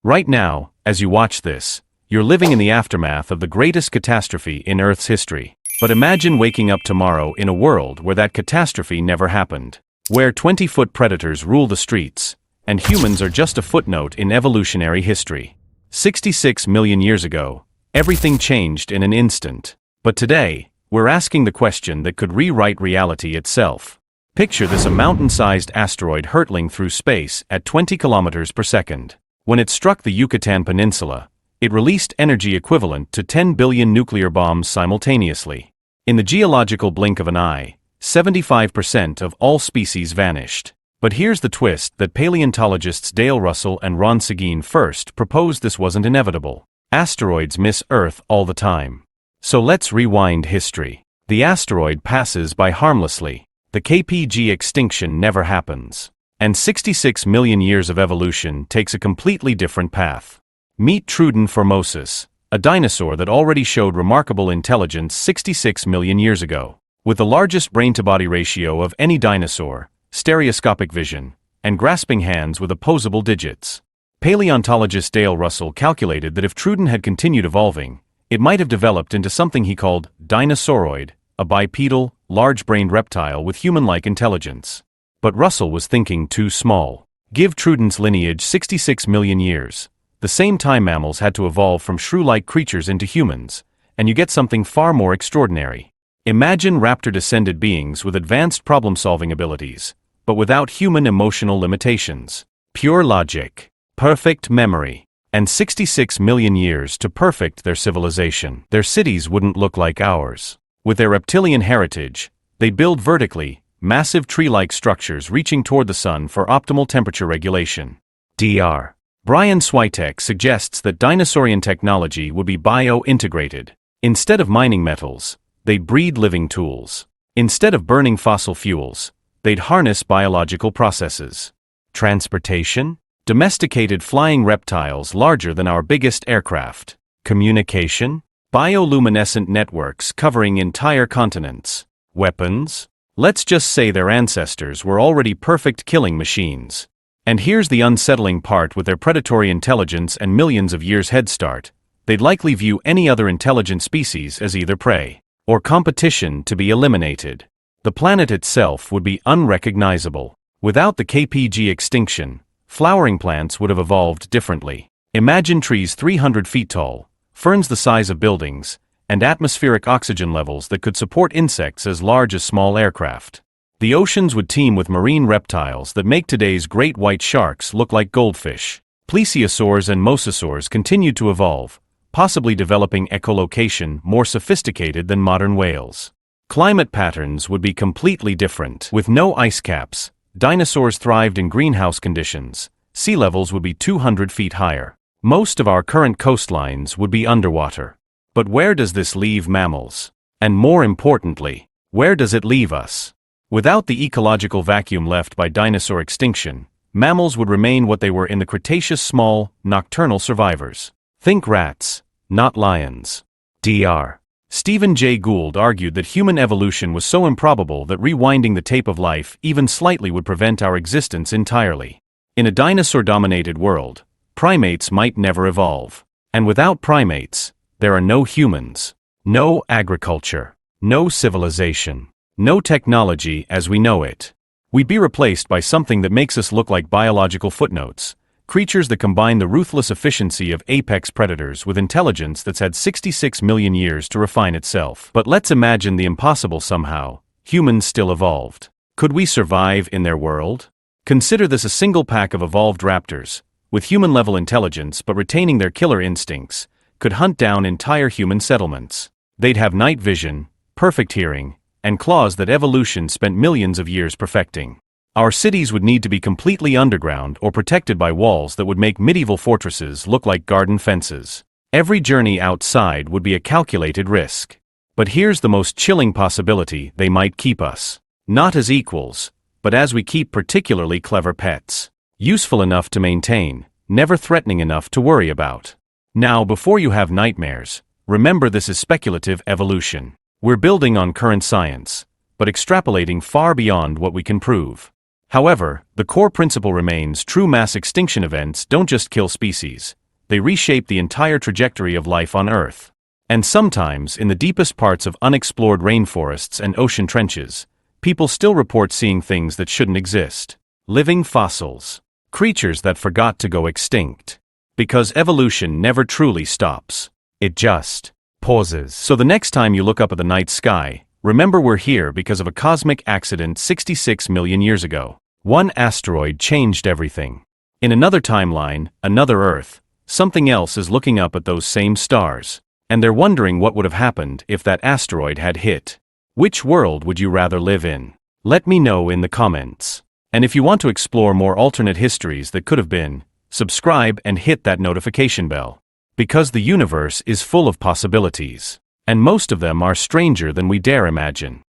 Right now, as you watch this, you're living in the aftermath of the greatest catastrophe in Earth's history. But imagine waking up tomorrow in a world where that catastrophe never happened. Where 20-foot predators rule the streets, and humans are just a footnote in evolutionary history. 66 million years ago, everything changed in an instant. But today, we're asking the question that could rewrite reality itself. Picture this: a mountain-sized asteroid hurtling through space at 20 kilometers per second. When it struck the Yucatan Peninsula, it released energy equivalent to 10 billion nuclear bombs simultaneously. In the geological blink of an eye, 75% of all species vanished. But here's the twist that paleontologists Dale Russell and Ron Seguin first proposed this wasn't inevitable. Asteroids miss Earth all the time. So let's rewind history. The asteroid passes by harmlessly. The KPG extinction never happens. And 66 million years of evolution takes a completely different path. Meet Truden formosus, a dinosaur that already showed remarkable intelligence 66 million years ago. With the largest brain-to-body ratio of any dinosaur, stereoscopic vision, and grasping hands with opposable digits. Paleontologist Dale Russell calculated that if Truden had continued evolving, it might have developed into something he called Dinosaurid, a bipedal, large-brained reptile with human-like intelligence. But Russell was thinking too small. Give Truden's lineage 66 million years. The same time mammals had to evolve from shrew-like creatures into humans, and you get something far more extraordinary. Imagine raptor-descended beings with advanced problem-solving abilities, but without human emotional limitations. Pure logic, perfect memory, and 66 million years to perfect their civilization. Their cities wouldn't look like ours. With their reptilian heritage, they'd build vertically, massive tree-like structures reaching toward the sun for optimal temperature regulation. Dr. Brian Switek suggests that dinosaurian technology would be bio-integrated. Instead of mining metals, they'd breed living tools. Instead of burning fossil fuels, they'd harness biological processes. Transportation? Domesticated flying reptiles larger than our biggest aircraft. Communication? Bioluminescent networks covering entire continents. Weapons? Let's just say their ancestors were already perfect killing machines. And here's the unsettling part: with their predatory intelligence and millions of years head start, they'd likely view any other intelligent species as either prey or competition to be eliminated. The planet itself would be unrecognizable. Without the KPG extinction, flowering plants would have evolved differently. Imagine trees 300 feet tall, ferns the size of buildings, and atmospheric oxygen levels that could support insects as large as small aircraft. The oceans would teem with marine reptiles that make today's great white sharks look like goldfish. Plesiosaurs and mosasaurs continued to evolve, possibly developing echolocation more sophisticated than modern whales. Climate patterns would be completely different. With no ice caps, dinosaurs thrived in greenhouse conditions. Sea levels would be 200 feet higher. Most of our current coastlines would be underwater. But where does this leave mammals? And more importantly, where does it leave us? Without the ecological vacuum left by dinosaur extinction, mammals would remain what they were in the Cretaceous: small, nocturnal survivors. Think rats, not lions. Dr. Stephen Jay Gould argued that human evolution was so improbable that rewinding the tape of life even slightly would prevent our existence entirely. In a dinosaur-dominated world, primates might never evolve. And without primates, there are no humans, no agriculture, no civilization, no technology as we know it. We'd be replaced by something that makes us look like biological footnotes. Creatures that combine the ruthless efficiency of apex predators with intelligence that's had 66 million years to refine itself. But let's imagine the impossible somehow. Humans still evolved. Could we survive in their world? Consider this: a single pack of evolved raptors, with human-level intelligence but retaining their killer instincts, could hunt down entire human settlements. They'd have night vision, perfect hearing, and claws that evolution spent millions of years perfecting. Our cities would need to be completely underground or protected by walls that would make medieval fortresses look like garden fences. Every journey outside would be a calculated risk. But here's the most chilling possibility: they might keep us. Not as equals, but as we keep particularly clever pets. Useful enough to maintain, never threatening enough to worry about. Now, before you have nightmares, remember this is speculative evolution. We're building on current science, but extrapolating far beyond what we can prove. However, the core principle remains: true mass extinction events don't just kill species, they reshape the entire trajectory of life on Earth. And sometimes, in the deepest parts of unexplored rainforests and ocean trenches, people still report seeing things that shouldn't exist. Living fossils. Creatures that forgot to go extinct. Because evolution never truly stops. It just pauses. So the next time you look up at the night sky, remember we're here because of a cosmic accident 66 million years ago. One asteroid changed everything. In another timeline, another Earth, something else is looking up at those same stars. And they're wondering what would have happened if that asteroid had hit. Which world would you rather live in? Let me know in the comments. And if you want to explore more alternate histories that could have been, subscribe and hit that notification bell. Because the universe is full of possibilities. And most of them are stranger than we dare imagine.